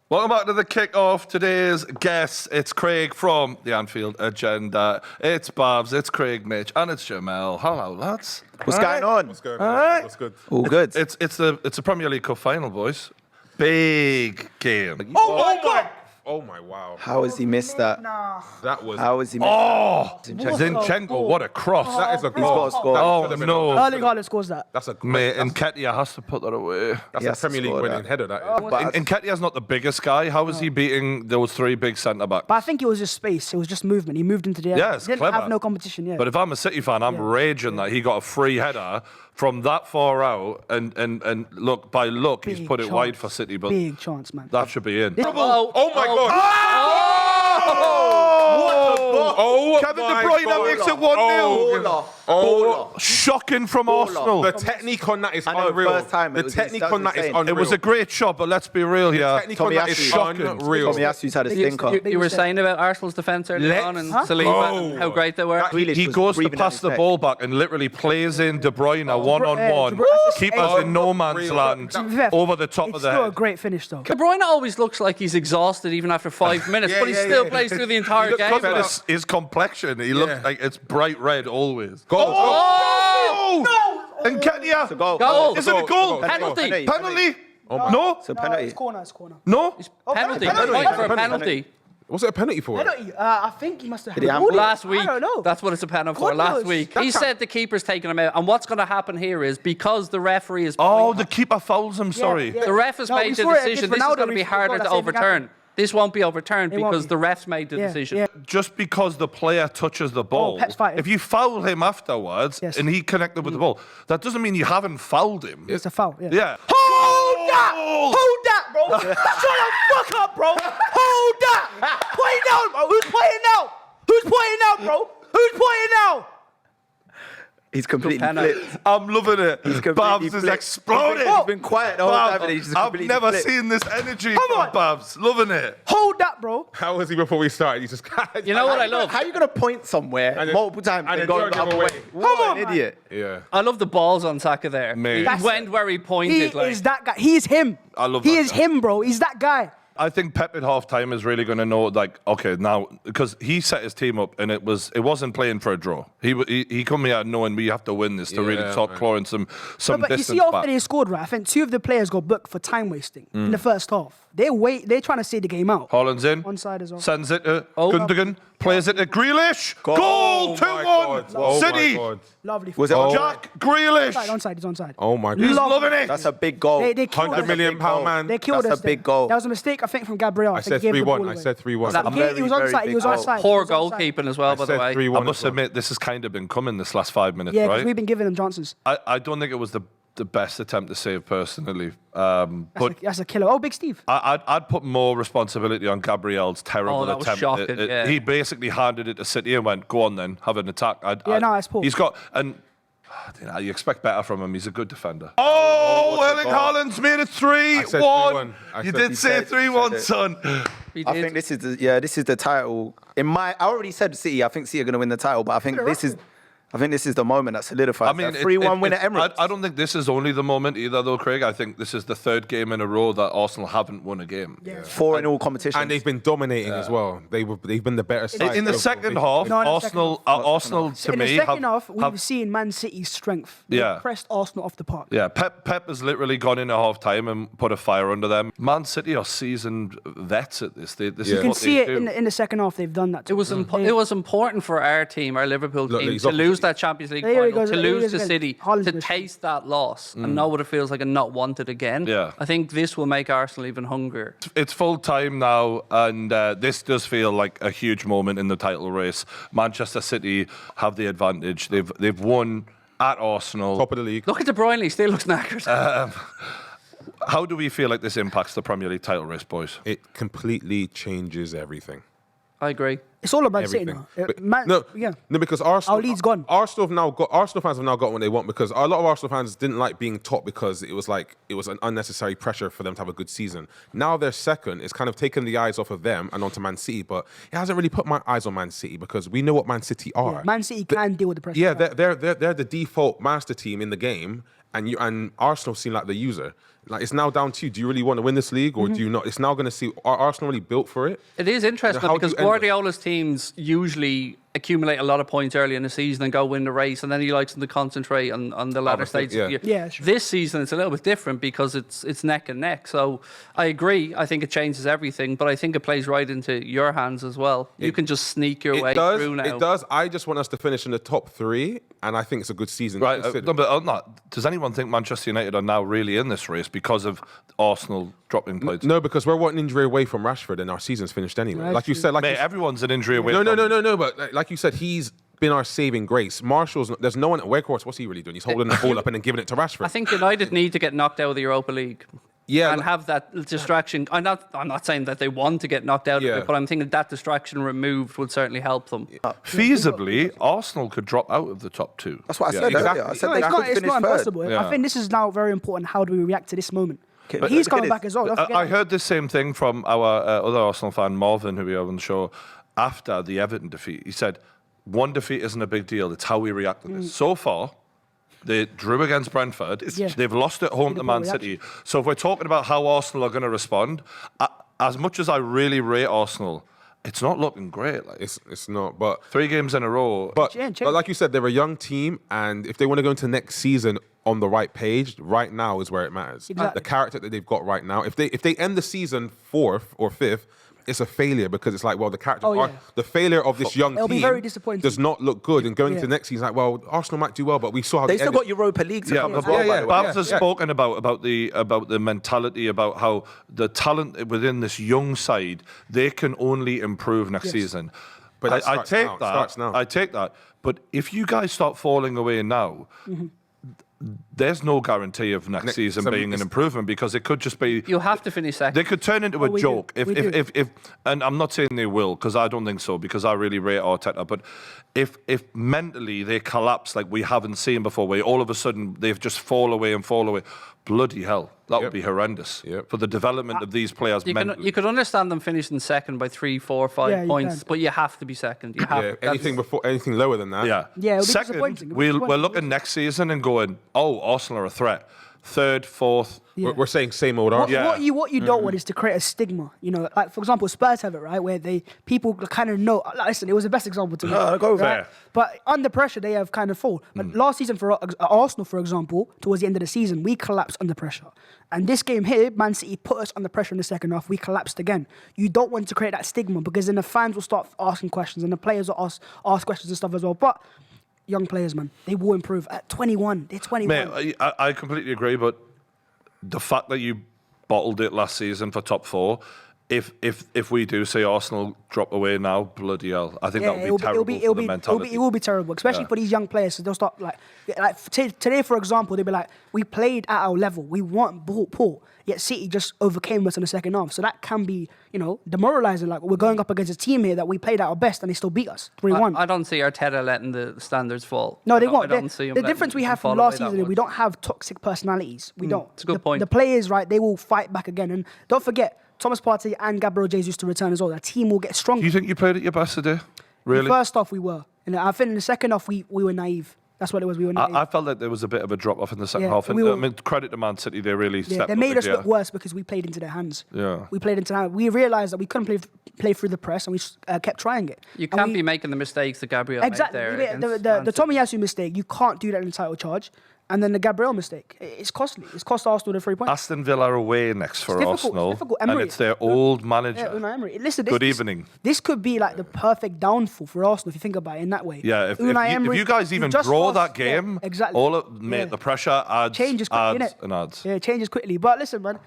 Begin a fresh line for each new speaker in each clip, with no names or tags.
Welcome back to the kick-off. Today's guest, it's Craig from the Anfield Agenda. It's Babs, it's Craig, Mitch, and it's Jamel. Hello, lads.
What's going on?
What's going on? What's good?
All good.
It's the Premier League Cup final, boys. Big game.
Oh my God! Oh my wow!
How has he missed that?
That was.
How has he missed
Oh,
that?
Zinchenko, what a cross.
That is a
He's
goal.
got to score.
That
Oh,
should have been
no.
on.
Erling Haaland scores that.
That's a
Mate,
great.
Nketiah has to put that away.
That's
He
a
has to
Premier League
score
winning
that.
header. That is.
But
Nketiah's not the biggest guy. How is he beating those three big centre-backs?
But I think it was just space. It was just movement. He moved into the air.
Yeah, it's
He didn't
clever.
have no competition, yeah.
But if I'm a City fan, I'm raging that he got a free header from that far out. And look, by luck, he's
Big
put it
chance.
wide for City, but
Big chance, man.
that should be in.
Oh my God! Oh,
Kevin De
my
Bruyne
God.
makes it 1-0.
Oh,
Shocking from Arsenal.
the technique on that is
I know,
unreal.
first time it
The
was
technique on that is
insane.
unreal.
It was a great shot, but let's be real here.
technique on that is
Shocking.
unreal.
Tommy Asu's had a stinker.
You were saying about Arsenal's defence earlier on and Saliba and how great they were.
Grealish
He
was
goes to
breathing
pass
down
the
his
ball back and literally plays in De Bruyne one-on-one.
De Bruyne-
Keep us in no man's
Real.
land
To be fair,
over the top
it's
of the
still a
head.
great finish, though.
De Bruyne always looks like he's exhausted even after 5 minutes, but he still plays through the entire game.
Look at his complexion. He looks like it's bright red always.
Goal.
Oh! And Nketiah.
goal.
Goal.
Is it a goal?
Penalty.
Penalty? No?
It's a penalty.
It's corner, it's corner.
No?
Penalty.
penalty.
Point for a
Penalty.
penalty.
Was it a penalty for it?
Penalty. I think he must have
Did he
had
handball?
Last week.
I don't know.
That's what it's a penalty for.
God
Last
knows.
week. He said the keeper's taking him out. And what's going to happen here is because the referee is.
Oh, the keeper fouls him, sorry.
yeah.
The ref has
No, we
made the
saw it
decision.
against
This is
Ronaldo.
going to be
We saw
harder
that
to
same thing
overturn.
happen.
This won't be overturned
It won't
because
be.
the ref's made the decision.
Yeah.
Just because the player touches the ball,
Pep's fighting.
if you foul him afterwards
Yes.
and he connected with the ball, that doesn't mean you haven't fouled him.
It's a foul, yeah.
Yeah.
Hold that! Hold that, bro! Shut the fuck up, bro! Hold that! Play now, bro! Who's playing now? Who's playing now, bro? Who's playing now?
He's completely
penalty.
flipped.
I'm loving it.
completely
Babs is
flipped.
exploding.
He's been quiet the whole time,
Babs,
and he's just
I've
completely
never
flipped.
seen this energy
Come
from
on.
Babs. Loving it.
Hold that, bro.
How was he before we started? He just.
You know what I love?
How are you going to point somewhere
And then-
multiple times
and
and
then
go
don't
the
give
other
away.
way?
Come
What
on,
an
man.
idiot.
Yeah.
I love the balls on Saka there.
Mate.
He
That's
went where he
He
pointed. like.
is that guy. He is him.
I love
He
that
is
guy.
him, bro. He's that guy.
I think Pep at half-time is really going to know, like, okay, now, because he set his team up and it wasn't playing for a draw. He come here knowing we have to win this to really
Yeah,
start
man.
clawing some
But you
distance
see how
back.
often they scored, right? I think two of the players got booked for time wasting in the first half. They're trying to see the game out.
Haaland's in.
Onside as well.
Sends it to Gundogan. Plays it to Grealish. Goal!
Oh my
2-1.
God. Oh my
City.
God.
Lovely.
Was it on
Jack Grealish.
Onside, he's onside.
Oh my
He's
God.
loving it.
That's a big goal.
They killed
£100
us.
million
goal.
man.
They killed
That's
us
a big
there.
goal.
That was a mistake, I think, from Gabriel.
I
think
said
he gave the
3-1.
ball
I
away.
said 3-1.
That-
He was
Very
onside. He was
big
onside.
Poor
He was onside.
goalkeeping as well, by the
said
way.
3-1
I must
as well.
admit, this has kind of been coming this last 5 minutes,
Yeah, because
right?
we've been giving them chances.
I don't think it was the best attempt to save personally. But
That's a killer. Oh, Big Steve.
I'd put more responsibility on Gabriel's terrible
Oh, that was
attempt.
shocking, yeah.
He basically handed it to City and went, "Go on then, have an attack."
No, that's poor.
He's got and. You expect better from him. He's a good defender. Oh, Erling Haaland's made it 3-1.
said 3-1. I
You
said-
did
he
say
said-
3-1,
said it.
son.
He
I
did.
think this is the title. I already said City. I think City are going to win the title, but I think this is the moment that solidifies.
I mean,
that 3-1 win at Emirates.
I don't think this is only the moment either, though, Craig. I think this is the third game in a row that Arsenal haven't won a game.
Yeah.
4 in all competitions.
And they've been dominating as well. They've been the better side.
In the second half,
No, in the second
Arsenal to
In
me
the second half,
have
we've seen Man City's strength. They
Yeah.
pressed Arsenal off the park.
Yeah, Pep has literally gone in at half time and put a fire under them. Man City are seasoned vets at this. This
You
is
can
what
see
they
it
do.
in the second half. They've done that.
It was it was important for our team, our Liverpool
Look,
team,
he's
to
up-
lose that Champions League
There he
final,
goes,
to
there he
lose
goes
to
again.
City,
Haaland's
to
good.
taste that loss and know what it feels like and not want it again.
Yeah.
I think this will make Arsenal even hungrier.
It's full time now, and this does feel like a huge moment in the title race. Manchester City have the advantage. They've won at Arsenal.
Top of the league.
Look at De Bruyne, he still looks knackered.
How do we feel like this impacts the Premier League title race, boys?
It completely changes everything.
I agree.
It's all about City
Everything.
now.
But-
Yeah.
no, because Arsenal.
Our lead's gone.
Arsenal fans have now got what they want because a lot of Arsenal fans didn't like being top because it was an unnecessary pressure for them to have a good season. Now they're second. It's kind of taken the eyes off of them and onto Man City, but it hasn't really put my eyes on Man City because we know what Man City are.
Man City can deal with the pressure.
Yeah, they're the default master team in the game. and Arsenal seem like the user. Like, it's now down to you. Do you really want to win this league, or do you not? It's now going to see, are Arsenal really built for it?
It is interesting
How do
because
you end it?
Guardiola's teams usually accumulate a lot of points early in the season and go win the race, and then he likes them to concentrate on the latter
Obviously,
stages.
yeah.
Yeah, sure.
This season it's a little bit different because it's neck and neck. So I agree. I think it changes everything, but I think it plays right into your hands as well. You can just sneak your way through now.
It does. I just want us to finish in the top 3, and I think it's a good season.
Right,
to consider.
no, but not. Does anyone think Manchester United are now really in this race because of Arsenal dropping points?
No, because we're one injury away from Rashford, and our season's finished anyway.
Right.
Like you said,
Mate, everyone's an injury away.
No. But like you said, he's been our saving grace. Marshall's. There's no one at Wakehorse. What's he really doing? He's holding the ball up and then giving it to Rashford.
I think United need to get knocked out of the Europa League.
Yeah,
And have that distraction. I'm not saying that they want to get knocked out of
Yeah.
it, but I'm thinking that distraction removed would certainly help them.
Feasibly, Arsenal could drop out of the top 2.
That's what I
Yeah,
said
exactly.
earlier. I said
No,
they
it's
could
not, it's
finish
not
third.
impossible.
Yeah.
I think this is now very important. How do we react to this moment?
But
He's
look
coming
at
back
this.
as well. Don't forget
I
that.
heard the same thing from our other Arsenal fan, Marvin, who we have on the show, after the Everton defeat. He said, one defeat isn't a big deal. It's how we react to this. So far, they drew against Brentford.
Yeah.
They've lost at home to Man City. So if we're talking about how Arsenal are going to respond, as much as I really rate Arsenal, it's not looking great. Like,
it's not. But
3 games in a row.
But,
Change.
but like you said, they're a young team, and if they want to go into next season on the right page, right now is where it matters.
Exactly.
The character that they've got right now. If they end the season 4th or 5th, it's a failure because it's like, well, the character,
Oh, yeah.
the failure of this young
It'll
team
be very disappointing.
does not look good. And going
Yeah.
to next season, like, well, Arsenal might do well, but we saw how
They
they
still
ended.
got Europa League to come
but
as well, by the way.
Babs has spoken about the mentality, about how the talent within this young side, they can only improve next season.
But that
I
starts
take
now. It
that.
starts now.
I take that. But if you guys start falling away now, there's no guarantee of next season
so
being an
it's-
improvement, because it could just be.
You have to finish second.
They could turn into a
we
joke
do. We do.
if and I'm not saying they will, because I don't think so, because I really rate Arteta. But if mentally they collapse like we haven't seen before, where all of a sudden they've just fall away, bloody hell, that would be horrendous for the development of these players mentally.
You could understand them finishing second by 3, 4, 5
Yeah, you
points,
can.
but you have to be second. You have
Yeah,
to. That's-
anything lower than that.
Yeah.
Yeah, it'll be
Second,
disappointing. It'll be
we're
disappointing.
looking next season and going, oh, Arsenal are a threat. 3rd, 4th.
We're saying same old Arsenal.
Yeah.
What you don't want is to create a stigma. You know, like for example, Spurs have it right, where people kind of know. Like, listen, it was the best example to me.
go
right?
fair.
But under pressure, they have kind of fall. But last season for Arsenal, for example, towards the end of the season, we collapsed under pressure. And this game here, Man City put us under pressure in the second half. We collapsed again. You don't want to create that stigma, because then the fans will start asking questions and the players will ask questions and stuff as well. But young players, man, they will improve. At 21, they're 21.
Mate, I completely agree, but the fact that you bottled it last season for top 4, if we do see Arsenal drop away now, bloody hell, I think that would be terrible for the mentality.
It will be terrible, especially for these young players. So they'll start today, for example, they'll be like, we played at our level, we weren't poor, yet City just overcame us in the second half. So that can be, demoralising. Like, we're going up against a team here that we played at our best and they still beat us 3-1.
I don't see Arteta letting the standards fall.
No, they
I
won't.
don't see him
The
letting
difference we
them
have
fall
from
away
last
that
season is we
much.
don't have toxic personalities. We don't.
It's a good point.
The players, right, they will fight back again. And don't forget, Thomas Partey and Gabriel Jesus to return as well. The team will get stronger.
Do you think you played at your best today? Really?
The first half we were. And I think in the second half we were naive. That's what it was. We were naive.
I felt like there was a bit of a drop off in the second
Yeah,
half. And,
we were-
I mean, credit to Man City, they really stepped
they
up
made
the
us
gear.
look worse because we played into their hands.
Yeah.
We played into their hands. We realised that we couldn't play through the press, and we kept trying it.
You
And
can't
we-
be making the mistakes that Gabriel
Exactly.
made there.
The
against Man City.
Tomiyasu mistake, you can't do that in the title charge. And then the Gabriel mistake, it's costly. It's cost Arsenal the 3 points.
Aston Villa are away next for
difficult,
Arsenal.
it's difficult.
And
Emery.
it's their old manager.
Yeah, Unai Emery. Listen,
Good evening.
This could be like the perfect downfall for Arsenal if you think about it in that way.
Yeah, if
Unai Emery,
you guys
you've
even
just
draw
lost-
that game,
yeah, exactly.
mate,
Yeah.
the pressure adds,
Changes quickly,
adds
innit?
and adds.
Yeah, it changes quickly. But listen, man,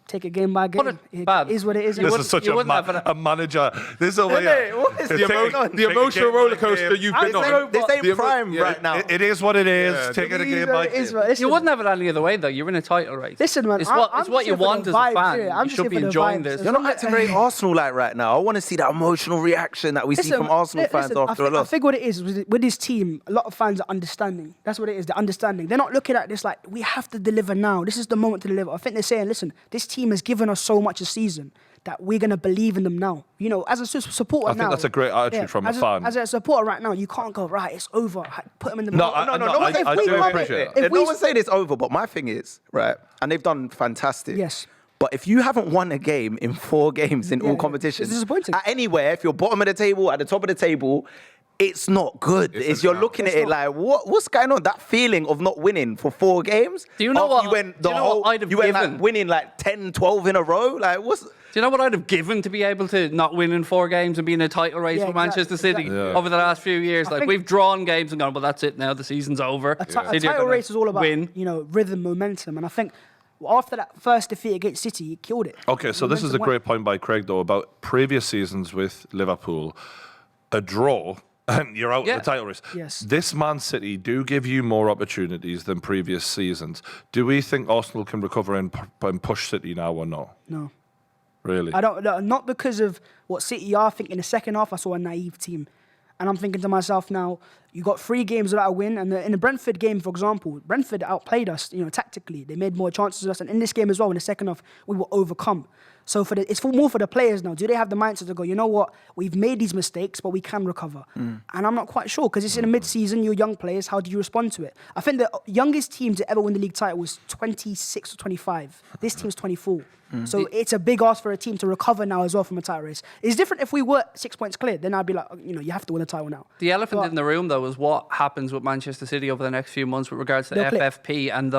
take it game by game.
What a-
It
Babs,
is what it is.
you
This
wouldn't-
is such
you
a,
wouldn't have
a manager. This over
Isn't
here.
it? What is
Take
the
a-
emotion-
take
The
a
emotional
game by
roller coaster
game.
you've
How
been
is
on.
it?
This ain't
The emo-
prime
yeah,
right now.
It is what it is.
Yeah,
Take it a
It is
game
what
by
it is,
game.
man. Listen,
You wouldn't have it any other way, though. You're in a title race.
Listen, man,
It's
I'm
what
just
you
here for
want
the
as a
vibes,
fan.
yeah. I'm
You
just
should
here
be
for the
enjoying
vibes.
this.
You're not acting very Arsenal like right now. I want to see that emotional reaction that we see from Arsenal fans after a
I
loss.
think what it is with this team, a lot of fans are understanding. That's what it is. They're understanding. They're not looking at this like we have to deliver now. This is the moment to deliver. I think they're saying, listen, this team has given us so much this season. that we're gonna believe in them now. You know, as a supporter now.
I think that's a great attitude from a fan.
As a supporter right now, you can't go right. It's over. Put them in the
No,
middle.
no, I do appreciate it.
No one's saying it's over, but my thing is, right, and they've done fantastic.
Yes.
But if you haven't won a game in 4 games in all competitions,
it's disappointing.
at anywhere, if you're bottom of the table, at the top of the table, it's not good. You're looking at it like, what's going on? That feeling of not winning for 4 games.
Do you know what?
You went
I'd have given?
like winning like 10, 12 in a row. Like what's?
Do you know what I'd have given to be able to not win in 4 games and be in a title race for Manchester City over the last few years? Like we've drawn games and gone, well, that's it now. The season's over.
A title race is all about rhythm, momentum, and I think after that first defeat against City, he killed it.
Okay, so this is a great point by Craig, though, about previous seasons with Liverpool. A draw, and you're out of the title race.
Yes.
This Man City do give you more opportunities than previous seasons. Do we think Arsenal can recover and push City now or not?
No.
Really?
I don't. Not because of what City are. I think in the second half, I saw a naive team. And I'm thinking to myself now, you got 3 games without a win. And in the Brentford game, for example, Brentford outplayed us, tactically. They made more chances than us. And in this game as well, in the second half, we were overcome. So it's more for the players now. Do they have the mindset to go, you know what, we've made these mistakes, but we can recover? And I'm not quite sure, because it's in the mid-season, you're young players, how do you respond to it? I think the youngest team to ever win the league title was 26 or 25. This team's 24. So it's a big ask for a team to recover now as well from a title race. It's different if we were 6 points clear, then I'd be like, you have to win a title now.
The elephant in the room, though, is what happens with Manchester City over the next few months with regards to FFP. And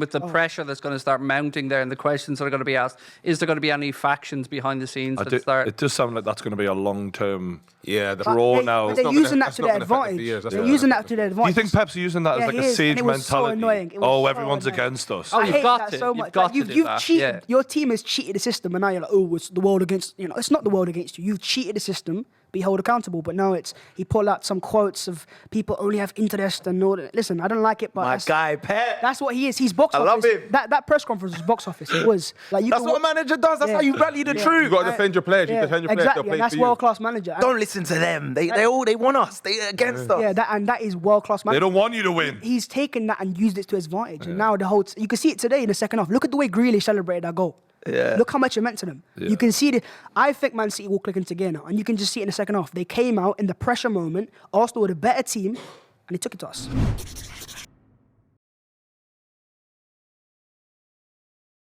with the pressure that's going to start mounting there and the questions that are going to be asked, is there going to be any factions behind the scenes that start?
It does sound like that's going to be a long-term
the
draw now.
But they're using that to their advantage. They're using that to their advantage.
Do you think Pep's using that as like a siege mentality?
So annoying.
Everyone's against us.
Oh,
I
you've
hate
got
that
to.
so
You've
much.
got to do
you've
that.
cheated.
Yeah.
Your team has cheated the system, and now you're like, oh, it's the world against. It's not the world against you. You've cheated the system. Be held accountable. But now he pulled out some quotes of people only have interest and all that. Listen, I don't like it, but
My guy, Pep.
that's what he is. He's box office.
I love him.
That press conference was box office. It was like
That's what a manager does. That's how you rally the truth.
You got to defend your players. You defend your players.
Exactly.
They'll
And
play
that's
for you.
world-class manager.
Don't listen to them. They want us. They against us.
Yeah, that is world-class manager.
They don't want you to win.
He's taken that and used it to his advantage. And now you can see it today in the second half. Look at the way Grealish celebrated that goal.
Yeah.
Look how much it meant to them.
Yeah.
You can see it. I think Man City will click into gear now. And you can just see it in the second half. They came out in the pressure moment. Arsenal were the better team. And they took it to us.